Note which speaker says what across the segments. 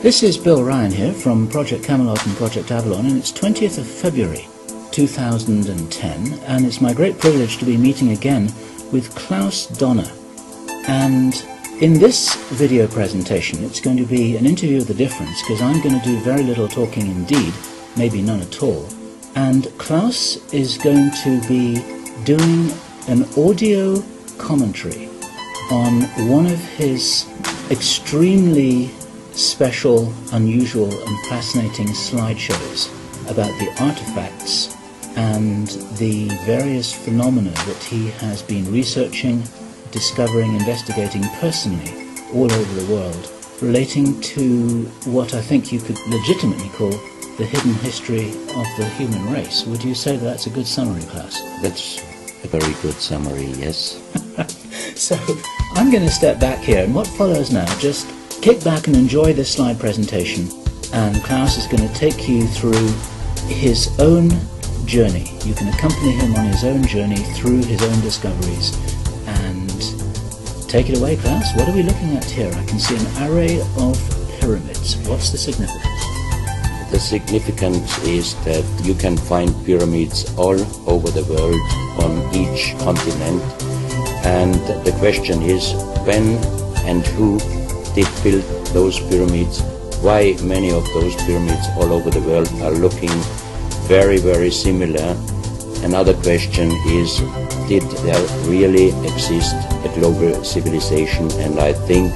Speaker 1: This is Bill Ryan here from Project Camelot and Project Avalon, and it's 20th of February 2010, and it's my great privilege to be meeting again with Klaus, Dona. And in this video presentation, it's going to be an interview of the difference, because I'm going to do very little talking indeed, maybe none at all. And Klaus is going to be doing an audio commentary on one of his extremely special, unusual and fascinating slideshows about the artifacts and the various phenomena that he has been researching, discovering, investigating personally all over the world, relating to what I think you could legitimately call the hidden history of the human race. Would you say that that's a good summary, Klaus?
Speaker 2: That's a very good summary, yes.
Speaker 1: So I'm going to step back here, and what follows now, just kick back and enjoy this slide presentation, and Klaus is going to take you through his own journey. You can accompany him on his own journey through his own discoveries. And take it away, Klaus. What are we looking at here? I can see an array of pyramids. What's the significance?
Speaker 2: The significance is that you can find pyramids all over the world on each continent, and the question is when and who did build those pyramids, why many of those pyramids all over the world are looking very, very similar. Another question is, did there really exist a global civilization? And I think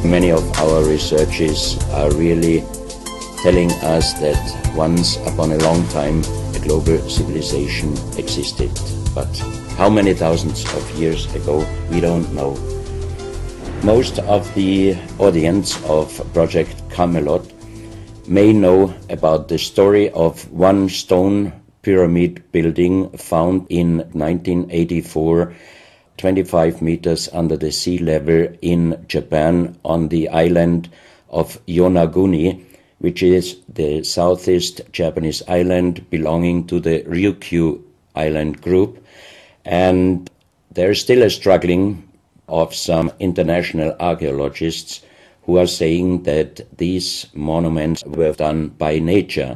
Speaker 2: many of our researchers are really telling us that once upon a long time a global civilization existed. But how many thousands of years ago, we don't know. Most of the audience of Project Camelot may know about the story of one stone pyramid building found in 1984, 25 meters under the sea level in Japan on the island of Yonaguni, which is the southeast Japanese island belonging to the Ryukyu island group. And there is still a struggling of some international archaeologists who are saying that these monuments were done by nature.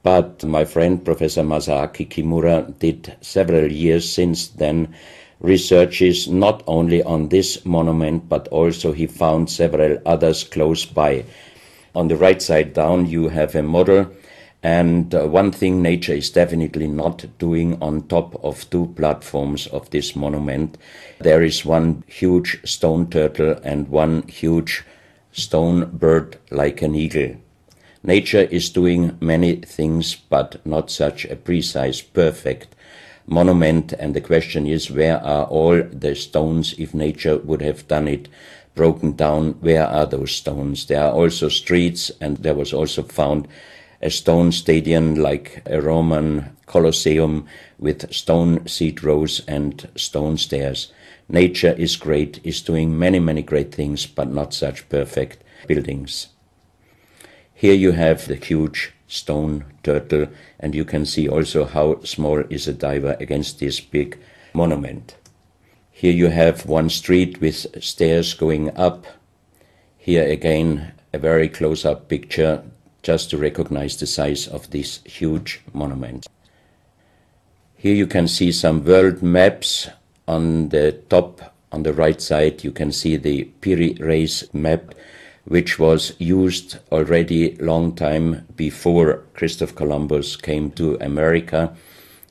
Speaker 2: But my friend Professor Masaaki Kimura did several years since then researches not only on this monument, but also he found several others close by. On the right side down you have a model, and one thing nature is definitely not doing on top of two platforms of this monument. There is one huge stone turtle and one huge stone bird like an eagle. Nature is doing many things, but not such a precise, perfect monument, and the question is, where are all the stones? If nature would have done it broken down, where are those stones? There are also streets, and there was also found a stone stadium like a Roman Colosseum with stone seat rows and stone stairs. Nature is great, is doing many, many great things, but not such perfect buildings. Here you have the huge stone turtle, and you can see also how small is a diver against this big monument. Here you have one street with stairs going up. Here again a very close-up picture just to recognize the size of this huge monument. Here you can see some world maps. On the top, on the right side, you can see the Piri Reis map, which was used already long time before Christopher Columbus came to America.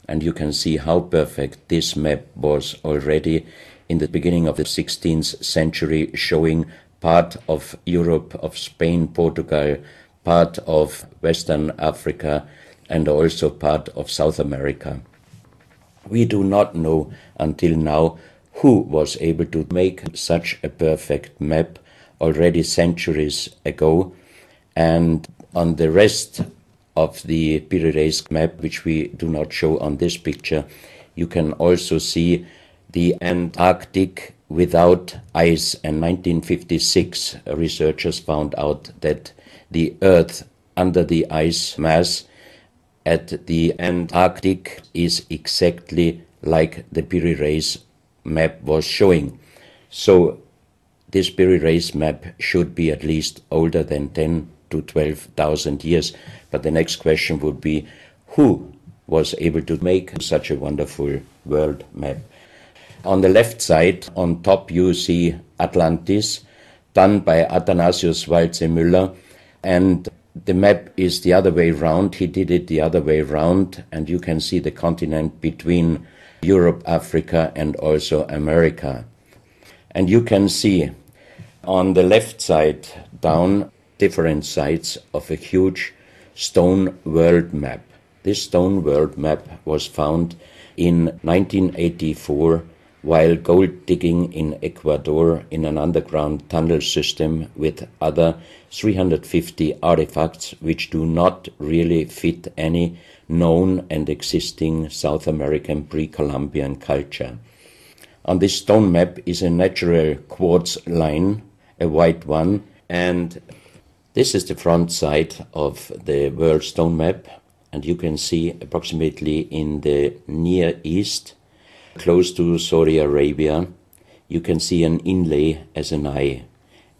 Speaker 2: And you can see how perfect this map was already in the beginning of the 16th century, showing part of Europe, of Spain, Portugal, part of Western Africa, and also part of South America. We do not know until now who was able to make such a perfect map already centuries ago, and on the rest of the Piri Reis map, which we do not show on this picture, you can also see the Antarctic without ice. In 1956, researchers found out that the Earth under the ice mass at the Antarctic is exactly like the Piri Reis map was showing. So this Piri Reis map should be at least older than 10 to 12,000 years. But the next question would be, who was able to make such a wonderful world map? On the left side, on top, you see Atlantis, done by Athanasius Walzemüller, and the map is the other way round. He did it the other way round, and you can see the continent between Europe, Africa, and also America. And you can see on the left side down different sides of a huge stone world map. This stone world map was found in 1984 while gold digging in Ecuador in an underground tunnel system with other 350 artifacts which do not really fit any known and existing South American pre-Columbian culture. On this stone map is a natural quartz line, a white one, and this is the front side of the world stone map, and you can see approximately in the Near East, close to Saudi Arabia, you can see an inlay as an eye.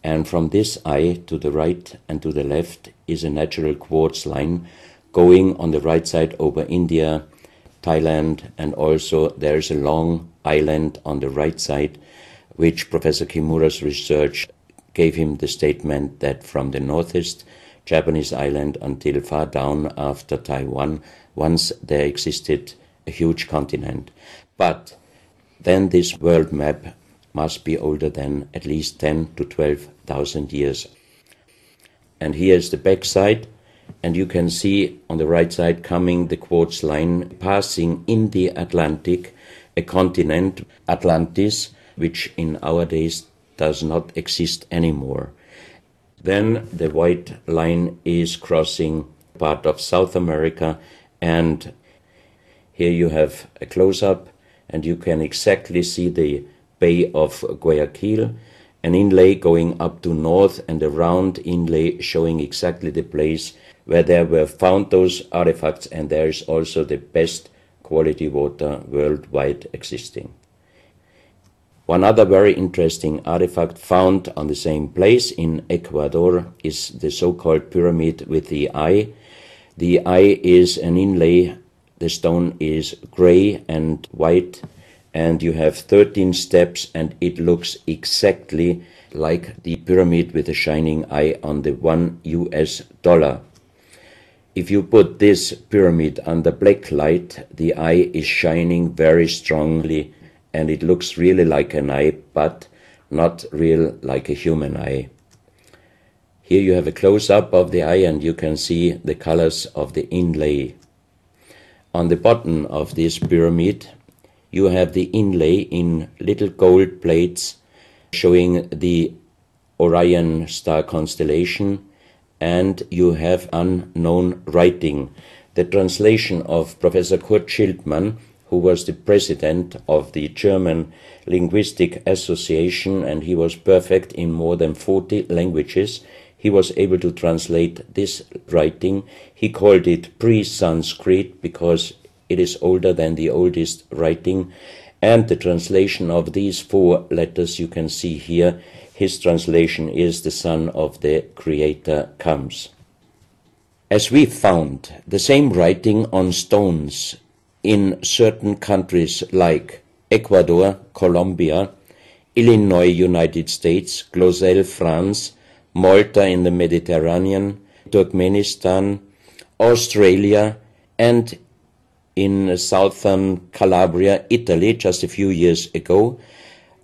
Speaker 2: And from this eye to the right and to the left is a natural quartz line going on the right side over India, Thailand, and also there is a long island on the right side, which Professor Kimura's research gave him the statement that from the northeast Japanese island until far down after Taiwan, once there existed a huge continent. But then this world map must be older than at least 10 to 12,000 years. And here is the back side, and you can see on the right side coming the quartz line passing in the Atlantic, a continent, Atlantis, which in our days does not exist anymore. Then the white line is crossing part of South America, and here you have a close-up, and you can exactly see the Bay of Guayaquil, an inlay going up to north, and a round inlay showing exactly the place where there were found those artifacts, and there is also the best quality water worldwide existing. One other very interesting artifact found on the same place in Ecuador is the so-called pyramid with the eye. The eye is an inlay, the stone is gray and white, and you have 13 steps, and it looks exactly like the pyramid with a shining eye on the $1. If you put this pyramid under black light, the eye is shining very strongly, and it looks really like an eye, but not real like a human eye. Here you have a close-up of the eye, and you can see the colors of the inlay. On the bottom of this pyramid, you have the inlay in little gold plates showing the Orion star constellation, and you have unknown writing. The translation of Professor Kurt Schildmann, who was the president of the German Linguistic Association, and he was perfect in more than 40 languages. He was able to translate this writing. He called it pre-Sanskrit because it is older than the oldest writing. And the translation of these 4 letters you can see here, his translation is "the Son of the Creator comes." As we found the same writing on stones in certain countries like Ecuador, Colombia, Illinois, United States, Clausel, France, Malta in the Mediterranean, Turkmenistan, Australia, and in southern Calabria, Italy, just a few years ago.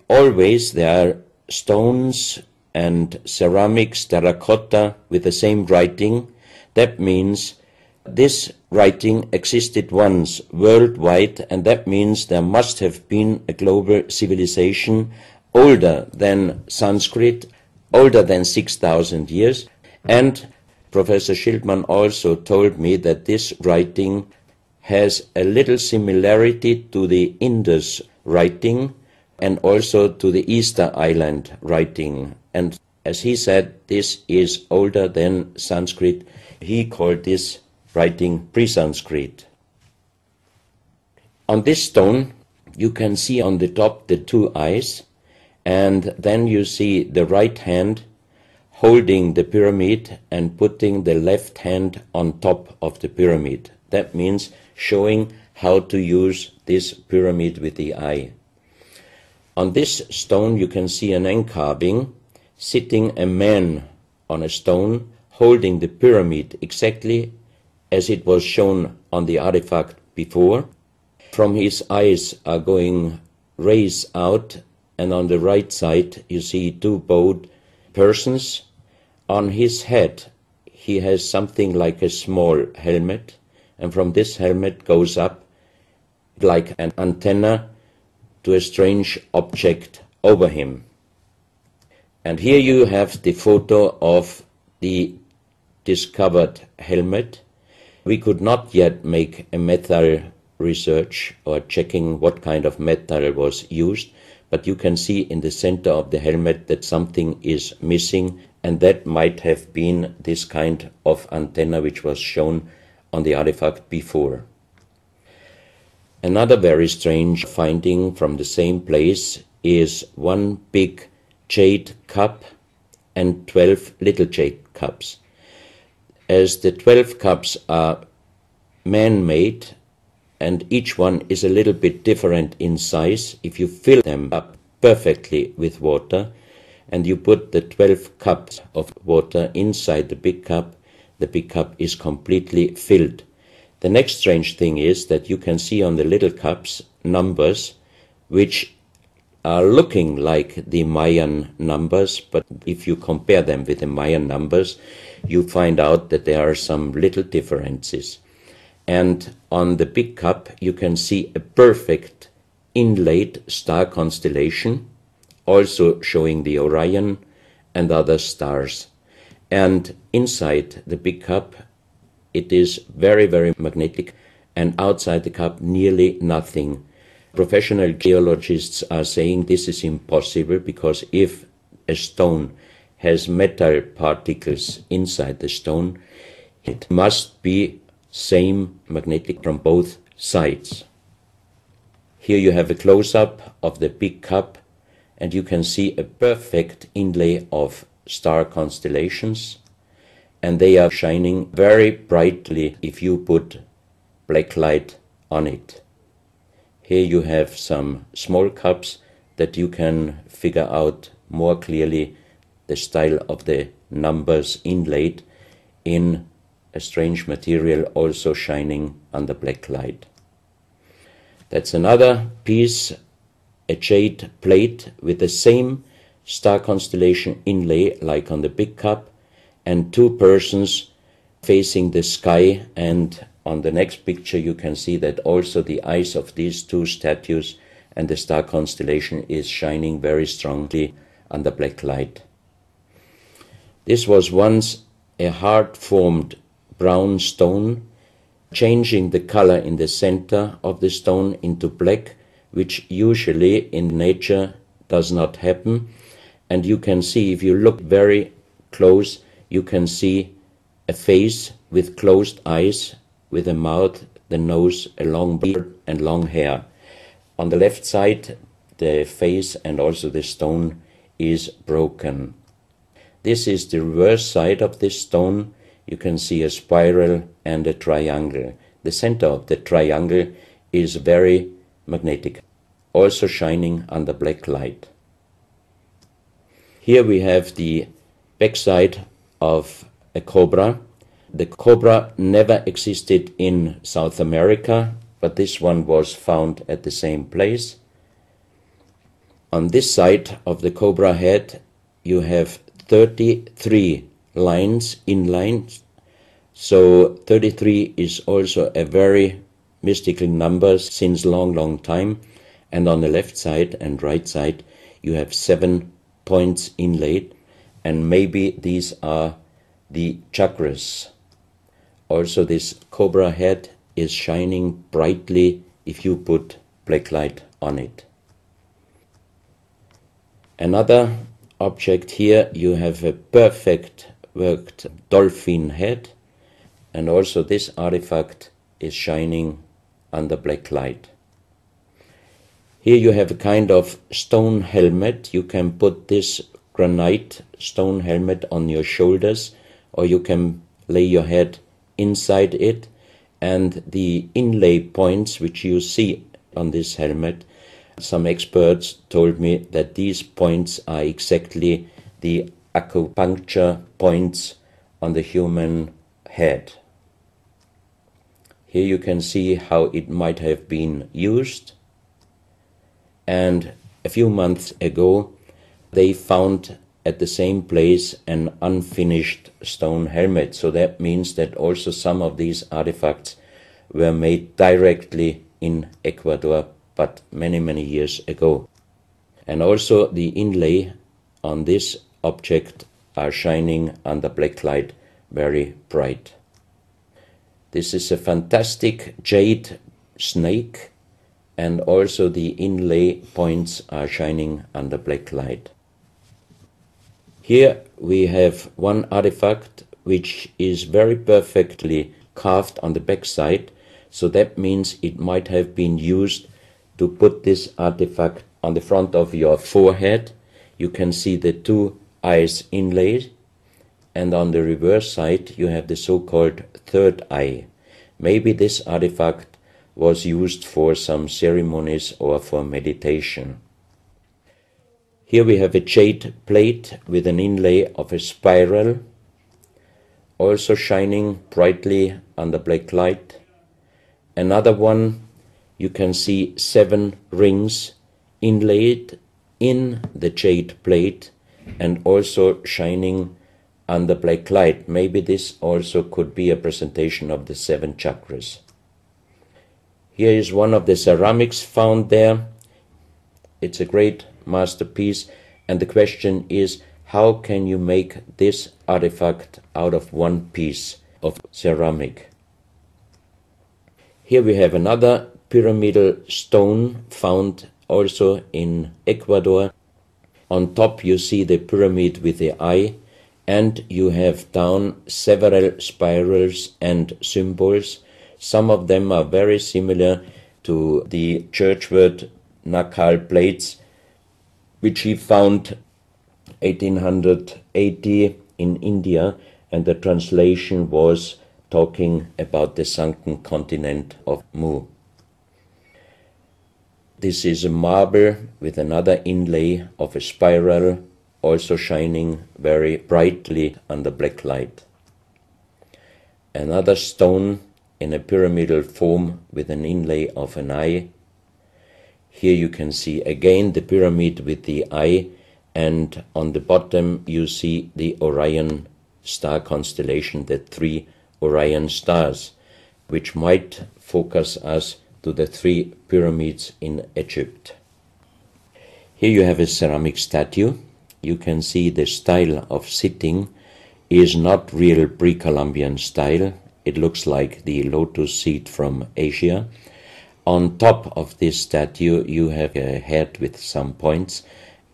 Speaker 2: Always there are stones and ceramics, terracotta, with the same writing. That means this writing existed once worldwide, and that means there must have been a global civilization older than Sanskrit, older than 6,000 years. And Professor Schildmann also told me that this writing has a little similarity to the Indus writing and also to the Easter Island writing. And as he said, this is older than Sanskrit. He called this writing pre-Sanskrit. On this stone, you can see on the top the 2 eyes, and then you see the right hand holding the pyramid and putting the left hand on top of the pyramid. That means showing how to use this pyramid with the eye. On this stone you can see an encarving, sitting a man on a stone holding the pyramid exactly as it was shown on the artifact before. From his eyes are going rays out, and on the right side you see two bowed persons. On his head he has something like a small helmet, and from this helmet goes up like an antenna to a strange object over him. And here you have the photo of the discovered helmet. We could not yet make a metal research or checking what kind of metal was used, but you can see in the center of the helmet that something is missing, and that might have been this kind of antenna which was shown on the artifact before. Another very strange finding from the same place is one big jade cup and 12 little jade cups. As the 12 cups are man-made and each one is a little bit different in size, if you fill them up perfectly with water and you put the 12 cups of water inside the big cup is completely filled. The next strange thing is that you can see on the little cups numbers which are looking like the Mayan numbers, but if you compare them with the Mayan numbers, you find out that there are some little differences. And on the big cup you can see a perfect inlaid star constellation, also showing the Orion and other stars. And inside the big cup it is very, very magnetic, and outside the cup nearly nothing. Professional geologists are saying this is impossible, because if a stone has metal particles inside the stone, it must be same magnetic from both sides. Here you have a close-up of the big cup, and you can see a perfect inlay of star constellations, and they are shining very brightly if you put black light on it. Here you have some small cups that you can figure out more clearly the style of the numbers inlaid in a strange material also shining under black light. That's another piece, a jade plate with the same star constellation inlay like on the big cup, and two persons facing the sky, and on the next picture you can see that also the eyes of these two statues and the star constellation is shining very strongly under black light. This was once a hard-formed brown stone, changing the color in the center of the stone into black, which usually in nature does not happen. And you can see, if you look very close, you can see a face with closed eyes, with a mouth, the nose, a long beard and long hair. On the left side, the face and also the stone is broken. This is the reverse side of this stone. You can see a spiral and a triangle. The center of the triangle is very magnetic, also shining under black light. Here we have the backside of a cobra. The cobra never existed in South America, but this one was found at the same place. On this side of the cobra head you have 33 lines in lines, so 33 is also a very mystical number since long time, and on the left side and right side you have 7 points inlaid, and maybe these are the chakras. Also this cobra head is shining brightly if you put black light on it. Another object here, you have a perfect worked dolphin head, and also this artifact is shining under black light. Here you have a kind of stone helmet. You can put this granite stone helmet on your shoulders, or you can lay your head inside it, and the inlay points which you see on this helmet, some experts told me that these points are exactly the acupuncture points on the human head. Here you can see how it might have been used, and a few months ago they found at the same place an unfinished stone helmet. So that means that also some of these artifacts were made directly in Ecuador, but many, many years ago. And also the inlay on this object are shining under black light very bright. This is a fantastic jade snake, and also the inlay points are shining under black light. Here we have one artifact which is very perfectly carved on the back side, so that means it might have been used to put this artifact on the front of your forehead. You can see the two eyes inlaid, and on the reverse side you have the so-called third eye. Maybe this artifact was used for some ceremonies or for meditation. Here we have a jade plate with an inlay of a spiral, also shining brightly under black light. Another one, you can see 7 rings inlaid in the jade plate and also shining under black light. Maybe this also could be a presentation of the 7 chakras. Here is one of the ceramics found there. It's a great masterpiece, and the question is, how can you make this artifact out of one piece of ceramic? Here we have another pyramidal stone found also in Ecuador. On top you see the pyramid with the eye, and you have down several spirals and symbols. Some of them are very similar to the churchward Nakal plates, which he found 1880 in India, and the translation was talking about the sunken continent of Mu. This is a marble with another inlay of a spiral, also shining very brightly under black light. Another stone in a pyramidal form with an inlay of an eye. Here you can see again the pyramid with the eye, and on the bottom you see the Orion star constellation, the 3 Orion stars, which might focus us to the 3 pyramids in Egypt. Here you have a ceramic statue. You can see the style of sitting is not real pre-Columbian style. It looks like the lotus seat from Asia. On top of this statue you have a head with some points,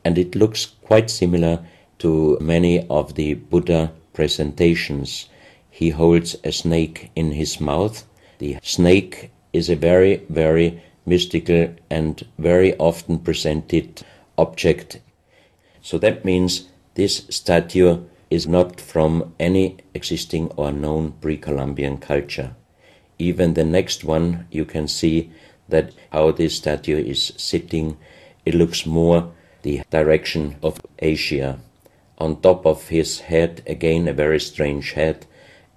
Speaker 2: and it looks quite similar to many of the Buddha presentations. He holds a snake in his mouth. The snake is a very, very mystical and very often presented object. So that means this statue is not from any existing or known pre-Columbian culture. Even the next one, you can see that how this statue is sitting, it looks more the direction of Asia. On top of his head, again a very strange head,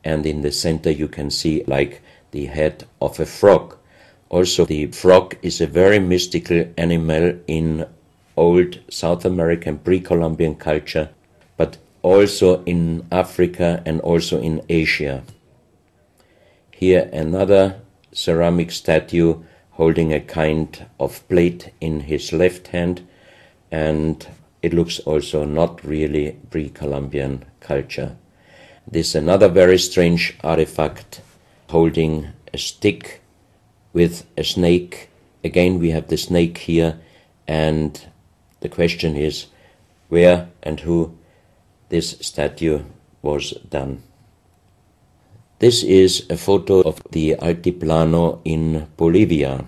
Speaker 2: and in the center you can see like the head of a frog. Also the frog is a very mystical animal in old South American pre-Columbian culture, but also in Africa and also in Asia. Here another ceramic statue holding a kind of plate in his left hand, and it looks also not really pre-Columbian culture. This is another very strange artifact holding a stick with a snake. Again we have the snake here, and the question is where and who this statue was done. This is a photo of the Altiplano in Bolivia.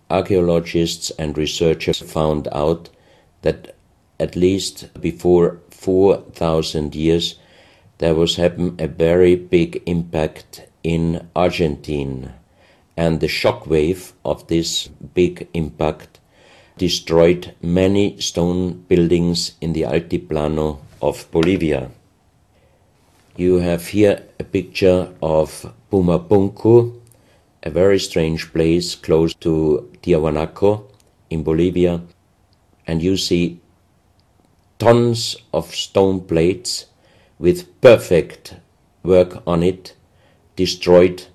Speaker 2: Archaeologists and researchers found out that at least before 4,000 years, there was happened a very big impact in Argentina, and the shock wave of this big impact destroyed many stone buildings in the Altiplano of Bolivia. You have here a picture of Pumapunku, a very strange place close to Tiahuanaco in Bolivia, and you see tons of stone plates with perfect work on it, destroyed.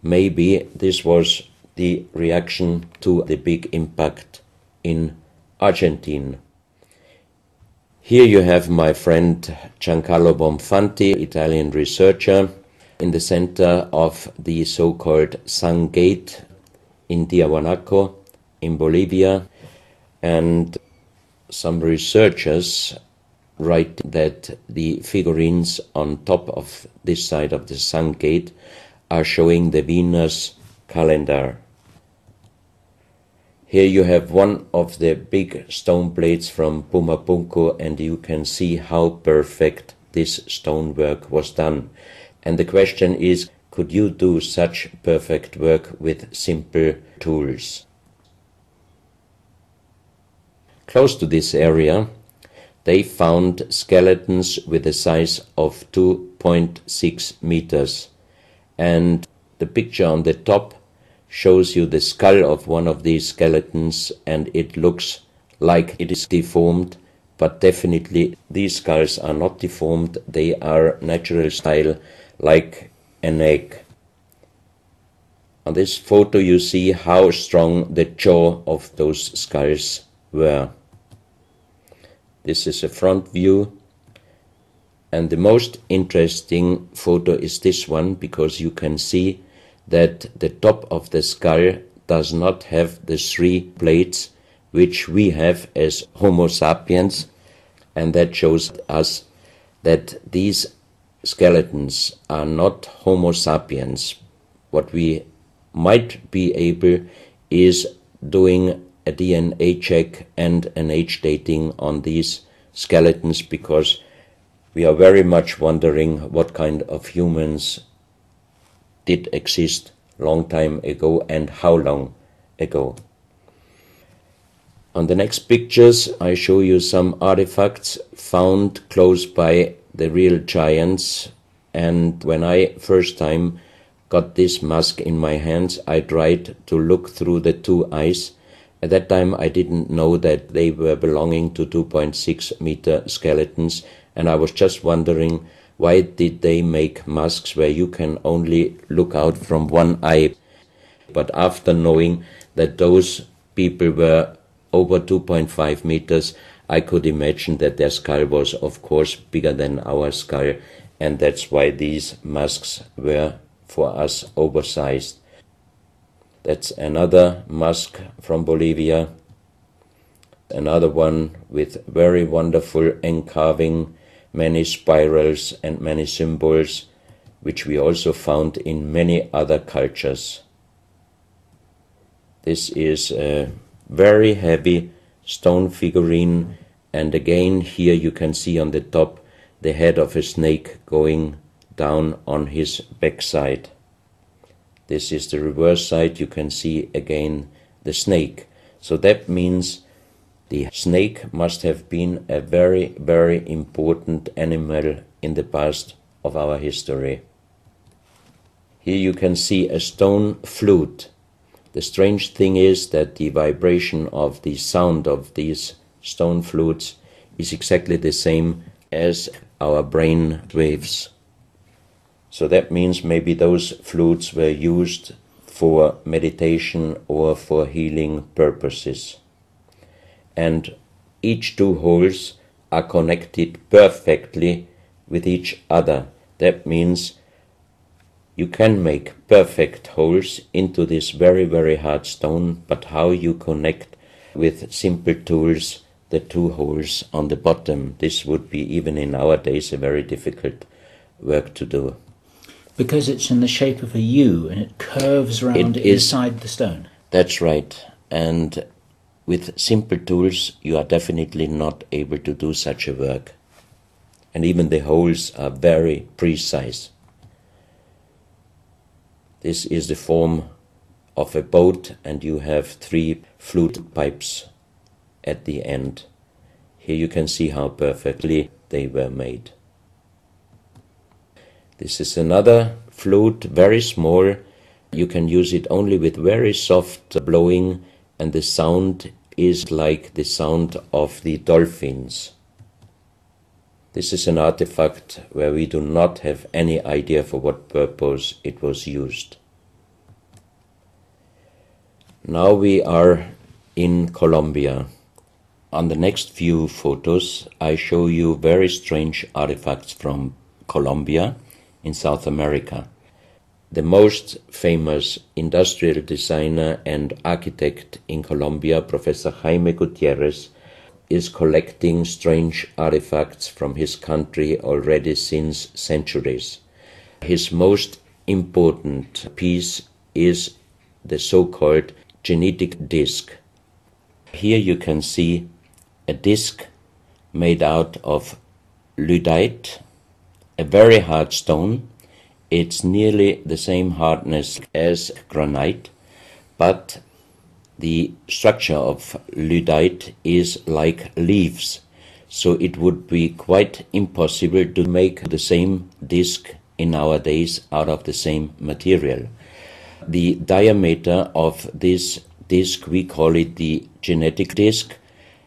Speaker 2: Maybe this was the reaction to the big impact in Argentina. Here you have my friend Giancarlo Bonfanti, Italian researcher, in the center of the so-called Sun Gate in Tiahuanaco in Bolivia, and some researchers write that the figurines on top of this side of the Sun Gate are showing the Venus calendar. Here you have one of the big stone plates from Pumapunku, and you can see how perfect this stonework was done. And the question is, could you do such perfect work with simple tools? Close to this area, they found skeletons with a size of 2.6 meters. And the picture on the top shows you the skull of one of these skeletons, and it looks like it is deformed, but definitely these skulls are not deformed. They are natural style, like an egg. On this photo you see how strong the jaw of those skulls were. This is a front view, and the most interesting photo is this one, because you can see that the top of the skull does not have the 3 plates which we have as Homo sapiens, and that shows us that these skeletons are not Homo sapiens. What we might be able is doing a DNA check and an age dating on these skeletons, because we are very much wondering what kind of humans did exist long time ago and how long ago. On the next pictures I show you some artifacts found close by the real giants, and when I first time got this mask in my hands, I tried to look through the 2 eyes. At that time I didn't know that they were belonging to 2.6 meter skeletons, and I was just wondering, why did they make masks where you can only look out from one eye? But after knowing that those people were over 2.5 meters, I could imagine that their skull was of course bigger than our skull, and that's why these masks were for us oversized. That's another mask from Bolivia, another one with very wonderful encarving, many spirals and many symbols, which we also found in many other cultures. This is a very heavy stone figurine, and again here you can see on the top the head of a snake going down on his backside. This is the reverse side. You can see again the snake. So that means the snake must have been a very, very important animal in the past of our history. Here you can see a stone flute. The strange thing is that the vibration of the sound of these stone flutes is exactly the same as our brain waves. So that means maybe those flutes were used for meditation or for healing purposes. And each 2 holes are connected perfectly with each other. That means you can make perfect holes into this very, very hard stone, but how you connect with simple tools the 2 holes on the bottom, this would be even in our days a very difficult work to do.
Speaker 1: Because it's in the shape of a U and it curves around inside the stone.
Speaker 2: That's right. And with simple tools you are definitely not able to do such a work. And even the holes are very precise. This is the form of a boat, and you have 3 flute pipes at the end. Here you can see how perfectly they were made. This is another flute, very small. You can use it only with very soft blowing, and the sound is like the sound of the dolphins. This is an artifact where we do not have any idea for what purpose it was used. Now we are in Colombia. On the next few photos I show you very strange artifacts from Colombia in South America. The most famous industrial designer and architect in Colombia, Professor Jaime Gutierrez, is collecting strange artifacts from his country already since centuries. His most important piece is the so-called genetic disc. Here you can see a disc made out of lyddite, a very hard stone. It's nearly the same hardness as granite, but the structure of lyddite is like leaves, so it would be quite impossible to make the same disc in our days out of the same material. The diameter of this disc, we call it the genetic disc,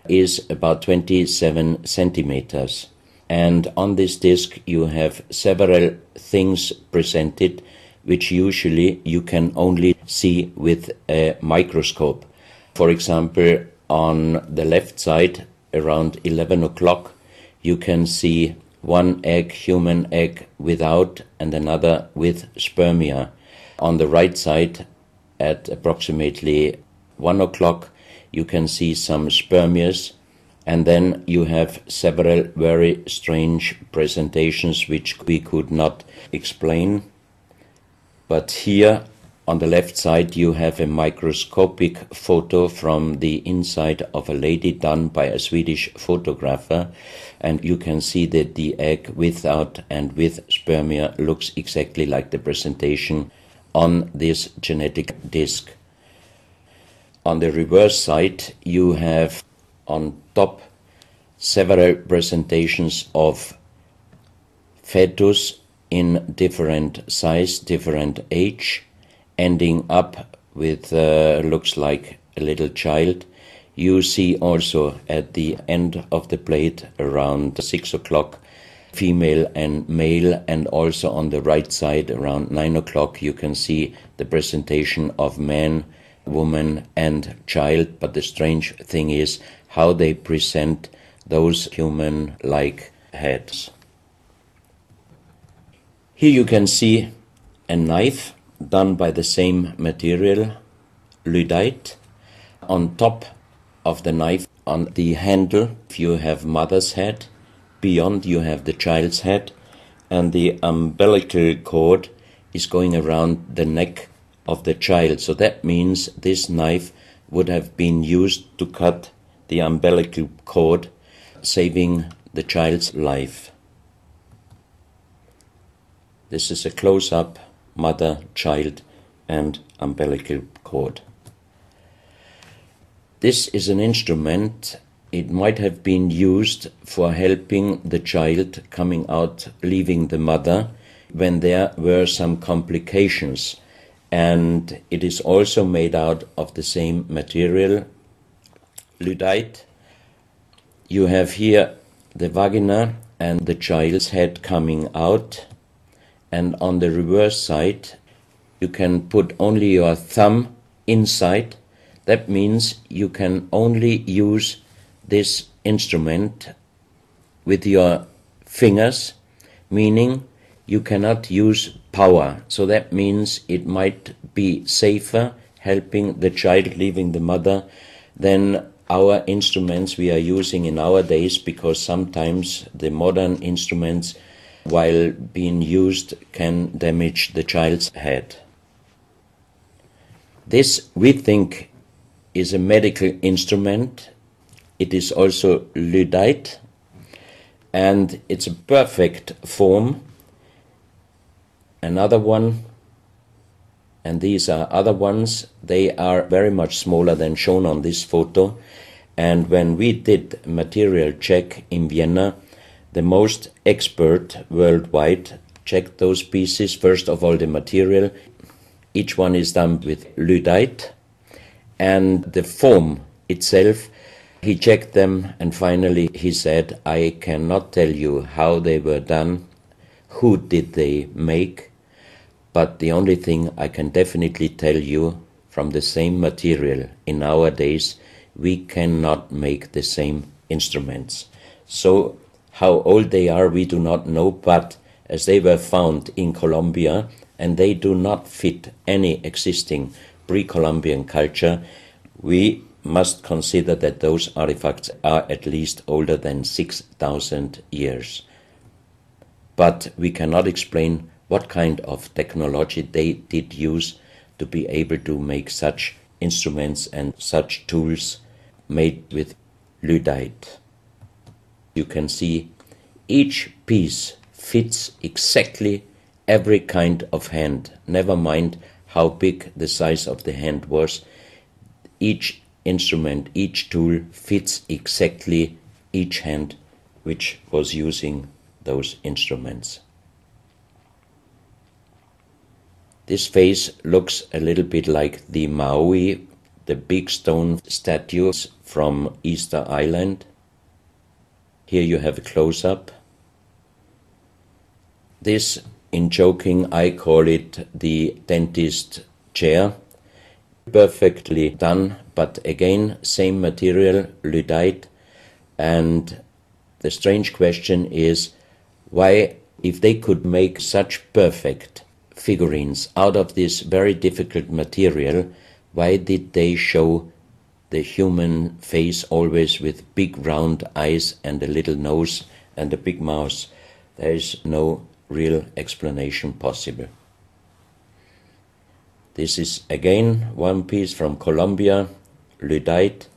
Speaker 2: is about 27 centimeters. And on this disc you have several things presented which usually you can only see with a microscope. For example, on the left side, around 11 o'clock, you can see one egg, human egg, without, and another with spermia. On the right side, at approximately 1 o'clock, you can see some spermias, and then you have several very strange presentations which we could not explain. But here on the left side you have a microscopic photo from the inside of a lady done by a Swedish photographer, and you can see that the egg without and with spermia looks exactly like the presentation on this genetic disc. On the reverse side you have on top several presentations of fetus in different size, different age, ending up with looks like a little child. You see also at the end of the plate around 6 o'clock female and male, and also on the right side around 9 o'clock you can see the presentation of man, woman and child. But the strange thing is how they present those human-like heads. Here you can see a knife done by the same material, lyddite. On top of the knife, on the handle, you have mother's head. Beyond you have the child's head, and the umbilical cord is going around the neck of the child. So that means this knife would have been used to cut the umbilical cord, saving the child's life. This is a close-up mother, child and umbilical cord. This is an instrument. It might have been used for helping the child coming out, leaving the mother, when there were some complications. And it is also made out of the same material, lyddite. You have here the vagina and the child's head coming out, and on the reverse side you can put only your thumb inside. That means you can only use this instrument with your fingers, meaning you cannot use power. So that means it might be safer helping the child leaving the mother than our instruments we are using in our days, because sometimes the modern instruments, while being used, can damage the child's head. This, we think, is a medical instrument. It is also lyddite, and it's a perfect form. Another one, and these are other ones, they are very much smaller than shown on this photo. And when we did material check in Vienna, the most expert worldwide checked those pieces. First of all, the material. Each one is done with lyddite, and the form itself, he checked them, and finally he said, I cannot tell you how they were done, who did they make, but the only thing I can definitely tell you, from the same material in our days, we cannot make the same instruments. So how old they are we do not know, but as they were found in Colombia and they do not fit any existing pre-Columbian culture, we must consider that those artifacts are at least older than 6,000 years. But we cannot explain what kind of technology they did use to be able to make such instruments and such tools made with lyddite. You can see each piece fits exactly every kind of hand, never mind how big the size of the hand was. Each instrument, each tool fits exactly each hand which was using those instruments. This face looks a little bit like the Maui, the big stone statues from Easter Island. Here you have a close-up. This, in joking, I call it the dentist chair. Perfectly done, but again, same material, lyddite. And the strange question is, why, if they could make such perfect figurines out of this very difficult material, why did they show the human face always with big round eyes and a little nose and a big mouth? There is no real explanation possible. This is again one piece from Colombia, lyddite.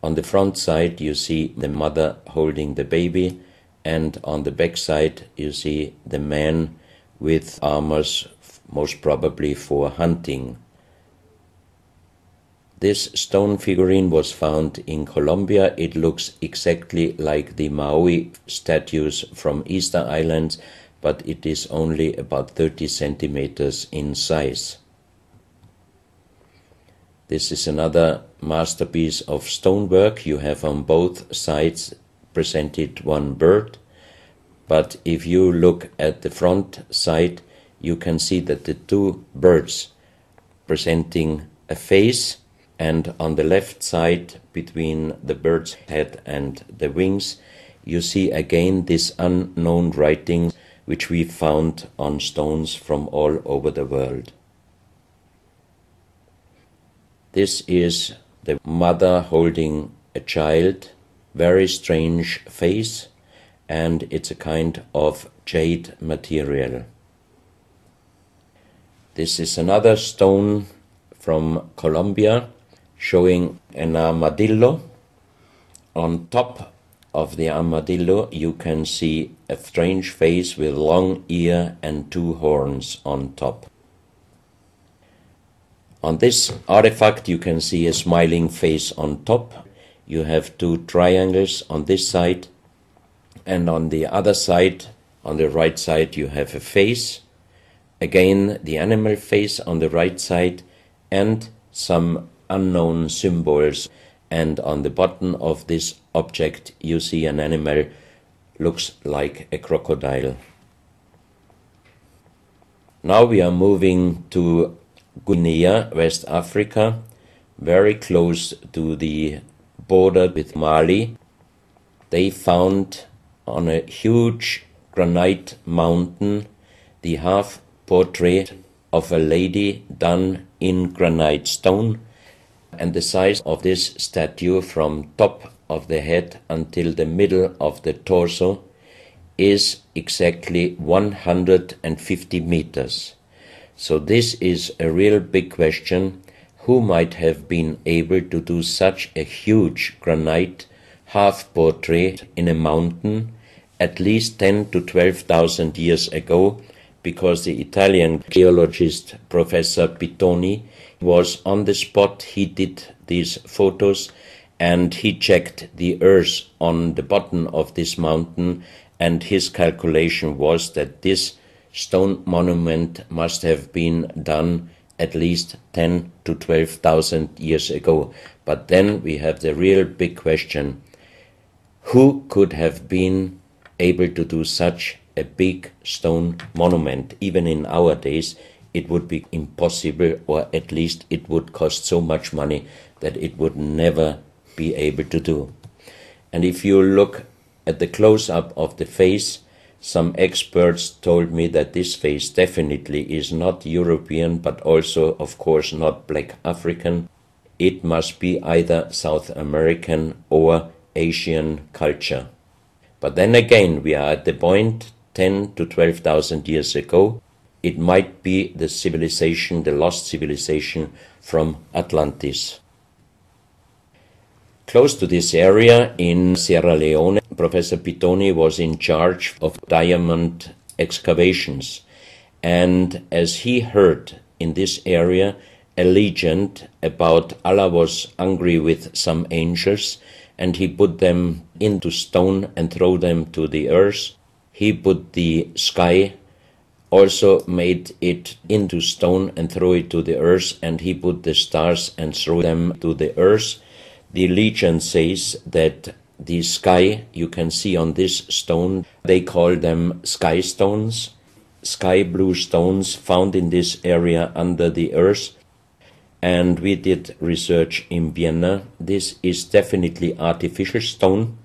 Speaker 2: On the front side you see the mother holding the baby, and on the back side you see the man with armors, most probably for hunting. This stone figurine was found in Colombia. It looks exactly like the Maui statues from Easter Island, but it is only about 30 centimeters in size. This is another masterpiece of stonework. You have on both sides presented one bird, but if you look at the front side, you can see that the two birds presenting a face, and on the left side, between the bird's head and the wings, you see again this unknown writing which we found on stones from all over the world. This is the mother holding a child, very strange face, and it's a kind of jade material. This is another stone from Colombia showing an armadillo. On top of the armadillo you can see a strange face with long ear and two horns on top. On this artifact you can see a smiling face on top. You have two triangles on this side, and on the other side, on the right side, you have a face. Again, the animal face on the right side, and some unknown symbols. And on the bottom of this object you see an animal, looks like a crocodile. Now we are moving to Guinea, West Africa, very close to the border with Mali. They found on a huge granite mountain the half portrait of a lady done in granite stone, and the size of this statue from top of the head until the middle of the torso is exactly 150 meters. So this is a real big question. who might have been able to do such a huge granite half-portrait in a mountain at least 10 to 12,000 years ago, because the Italian geologist Professor Pittoni was on the spot. He did these photos and he checked the earth on the bottom of this mountain, and his calculation was that this stone monument must have been done at least 10 to 12,000 years ago. But then we have the real big question: who could have been able to do such a big stone monument? Even in our days, it would be impossible, or at least it would cost so much money that it would never be able to do. And if you look at the close-up of the face, some experts told me that this face definitely is not European, but also, of course, not black African. It must be either South American or Asian culture. But then again, we are at the point 10 to 12,000 years ago. It might be the civilization, the lost civilization from Atlantis. Close to this area in Sierra Leone, Professor Pittoni was in charge of diamond excavations. And as he heard in this area a legend about Allah was angry with some angels, and he put them into stone and throw them to the earth. He put the sky, also made it into stone and throw it to the earth, and he put the stars and throw them to the earth. The legend says that the sky you can see on this stone, they call them sky stones, sky blue stones found in this area under the earth. And we did research in Vienna. This is definitely artificial stone.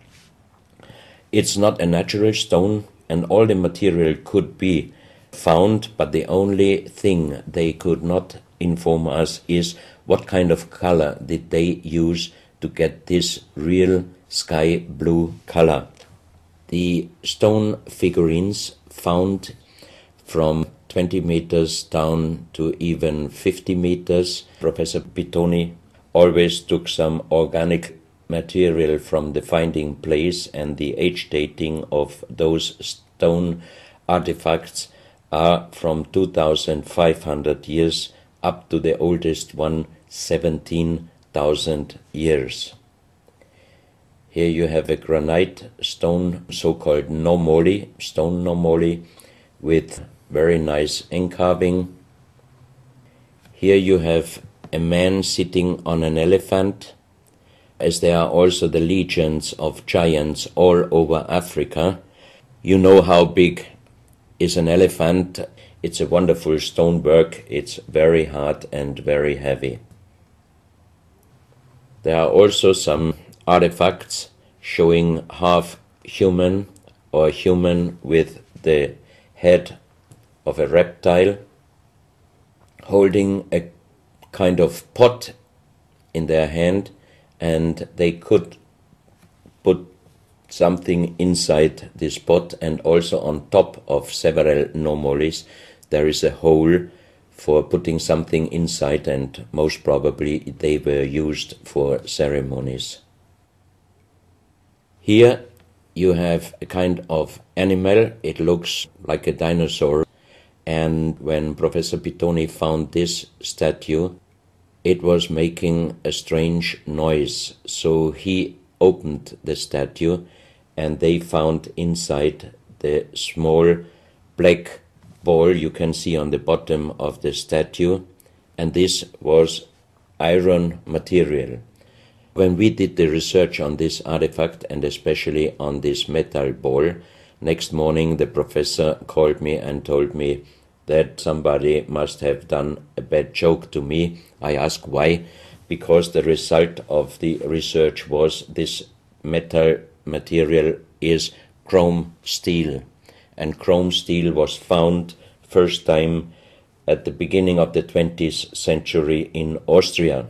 Speaker 2: It's not a natural stone, and all the material could be found, but the only thing they could not inform us is what kind of color did they use to get this real sky blue color. The stone figurines found from 20 meters down to even 50 meters. Professor Pittoni always took some organic material from the finding place, and the age dating of those stone artifacts are from 2,500 years up to the oldest one, 17,000 years. Here you have a granite stone, so-called nomoli, stone nomoli, with very nice encarving. Here you have a man sitting on an elephant, as there are also the legends of giants all over Africa. You know how big is an elephant. It's a wonderful stonework. It's very hard and very heavy. There are also some artifacts showing half human or human with the head of a reptile, holding a kind of pot in their hand, and they could put something inside this pot, and also on top of several nomolis there is a hole for putting something inside, and most probably they were used for ceremonies. Here you have a kind of animal. It looks like a dinosaur. And when Professor Pittoni found this statue, it was making a strange noise. So he opened the statue, and they found inside the small black ball you can see on the bottom of the statue, and this was iron material. When we did the research on this artifact, and especially on this metal ball, next morning the professor called me and told me that somebody must have done a bad joke to me. I asked why, because the result of the research was this metal material is chrome steel, and chrome steel was found first time at the beginning of the 20th century in Austria.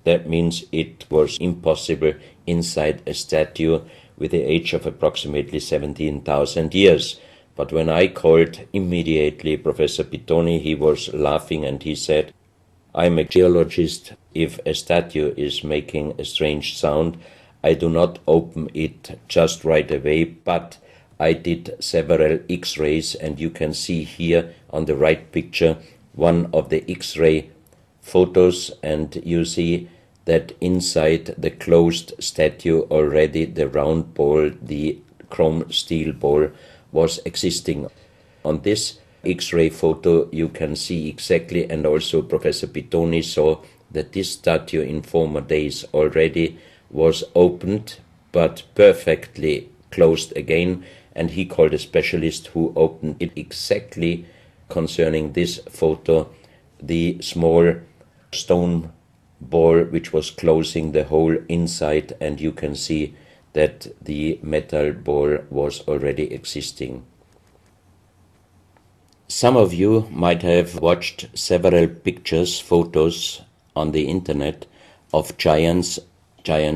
Speaker 2: That means it was impossible inside a statue with the age of approximately 17,000 years. But when I called immediately Professor Pittoni, he was laughing and he said, I'm a geologist. If a statue is making a strange sound, I do not open it just right away, but I did several X-rays, and you can see here on the right picture one of the X-ray photos, and you see that inside the closed statue already the round ball, the chrome steel ball, was existing. On this X-ray photo you can see exactly, and also Professor Pitoni saw that this statue in former days already was opened but perfectly closed again, and he called a specialist who opened it exactly concerning this photo, the small stone ball which was closing the hole inside, and you can see that the metal ball was already existing. Some of you might have watched several pictures, photos on the internet of giant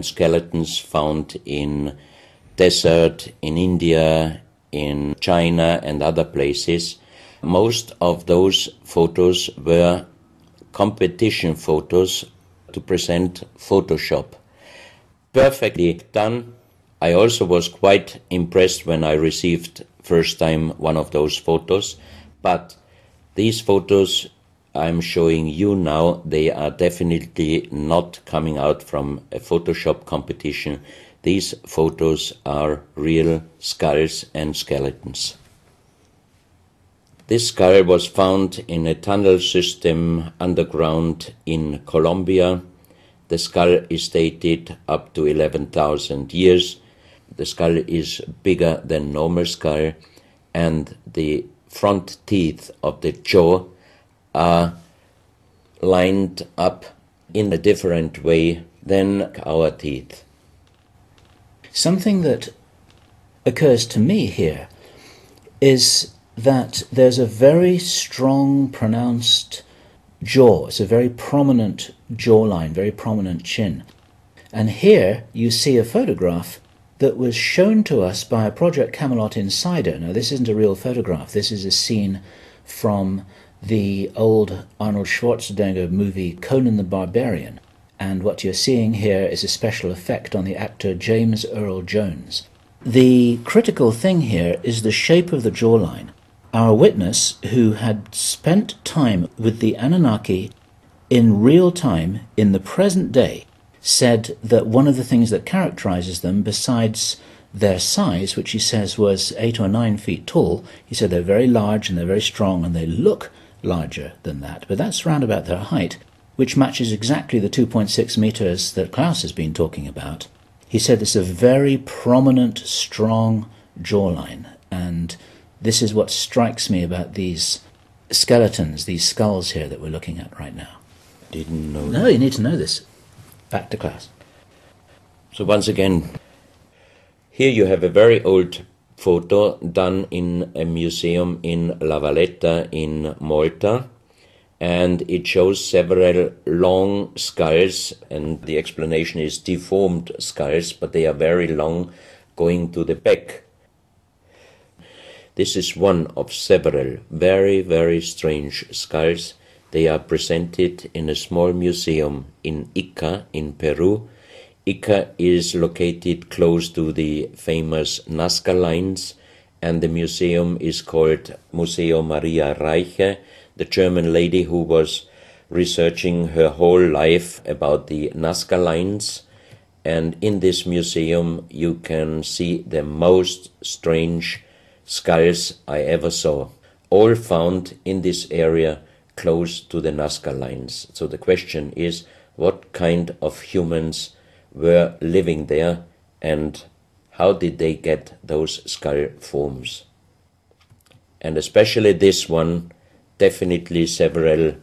Speaker 2: skeletons found in desert, in India, in China and other places. Most of those photos were competition photos to present Photoshop. Perfectly done. I also was quite impressed when I received first time one of those photos, but these photos I'm showing you now, they are definitely not coming out from a Photoshop competition. These photos are real skulls and skeletons. This skull was found in a tunnel system underground in Colombia. The skull is dated up to 11,000 years. The skull is bigger than normal skull, and the front teeth of the jaw are lined up in a different way than our teeth.
Speaker 1: Something that occurs to me here is that there's a very strong, pronounced jaw. It's a very prominent jawline, very prominent chin. And here you see a photograph that was shown to us by a Project Camelot insider. Now, this isn't a real photograph. This is a scene from the old Arnold Schwarzenegger movie Conan the Barbarian. And what you're seeing here is a special effect on the actor James Earl Jones. The critical thing here is the shape of the jawline. Our witness, who had spent time with the Anunnaki in real time, in the present day, said that one of the things that characterizes them, besides their size, which he says was 8 or 9 feet tall, he said they're very large and they're very strong and they look larger than that. But that's round about their height, which matches exactly the 2.6 meters that Klaus has been talking about. He said it's a very prominent, strong jawline, and this is what strikes me about these skeletons, these skulls here that we're looking at right now.
Speaker 2: Didn't know.
Speaker 1: No, you need to know this. Back to Klaus.
Speaker 2: So once again, here you have a very old photo done in a museum in La Valletta in Malta, and it shows several long skulls, and the explanation is deformed skulls, but they are very long, going to the back. This is one of several very, very strange skulls. They are presented in a small museum in Ica in Peru. Ica is located close to the famous Nazca lines, and the museum is called Museo Maria Reiche, the German lady who was researching her whole life about the Nazca lines. And in this museum you can see the most strange skulls I ever saw, all found in this area close to the Nazca lines. So the question is, what kind of humans were living there, and how did they get those skull forms? And especially this one, definitely several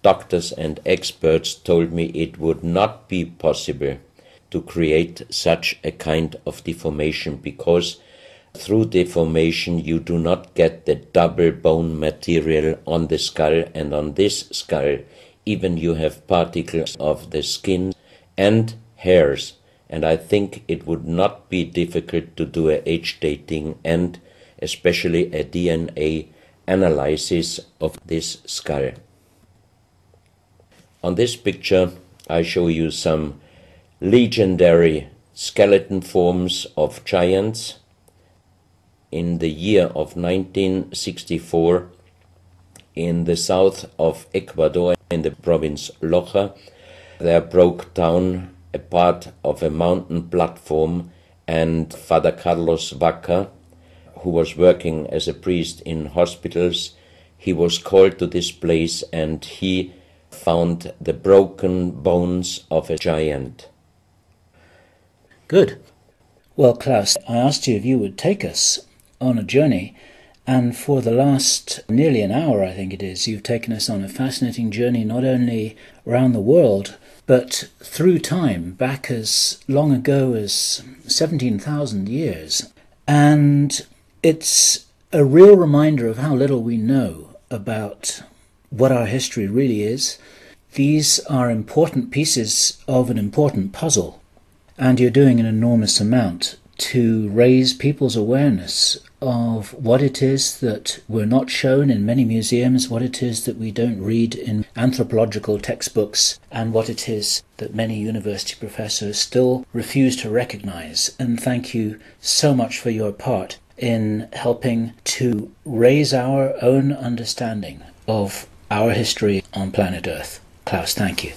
Speaker 2: doctors and experts told me it would not be possible to create such a kind of deformation, because through deformation you do not get the double bone material on the skull, and on this skull even you have particles of the skin and hairs, and I think it would not be difficult to do a age dating and especially a DNA analysis of this skull. On this picture, I show you some legendary skeleton forms of giants. In the year of 1964, in the south of Ecuador, in the province Loja, there broke down a part of a mountain platform, and Father Carlos Vaca, who was working as a priest in hospitals, he was called to this place and he found the broken bones of a giant.
Speaker 1: Good. Well, Klaus, I asked you if you would take us on a journey, and for the last nearly an hour, I think it is, you've taken us on a fascinating journey not only around the world, but through time, back as long ago as 17,000 years. And it's a real reminder of how little we know about what our history really is. These are important pieces of an important puzzle, and you're doing an enormous amount to raise people's awareness of what it is that we're not shown in many museums, what it is that we don't read in anthropological textbooks, and what it is that many university professors still refuse to recognize. And thank you so much for your part in helping to raise our own understanding of our history on planet Earth. Klaus, thank you.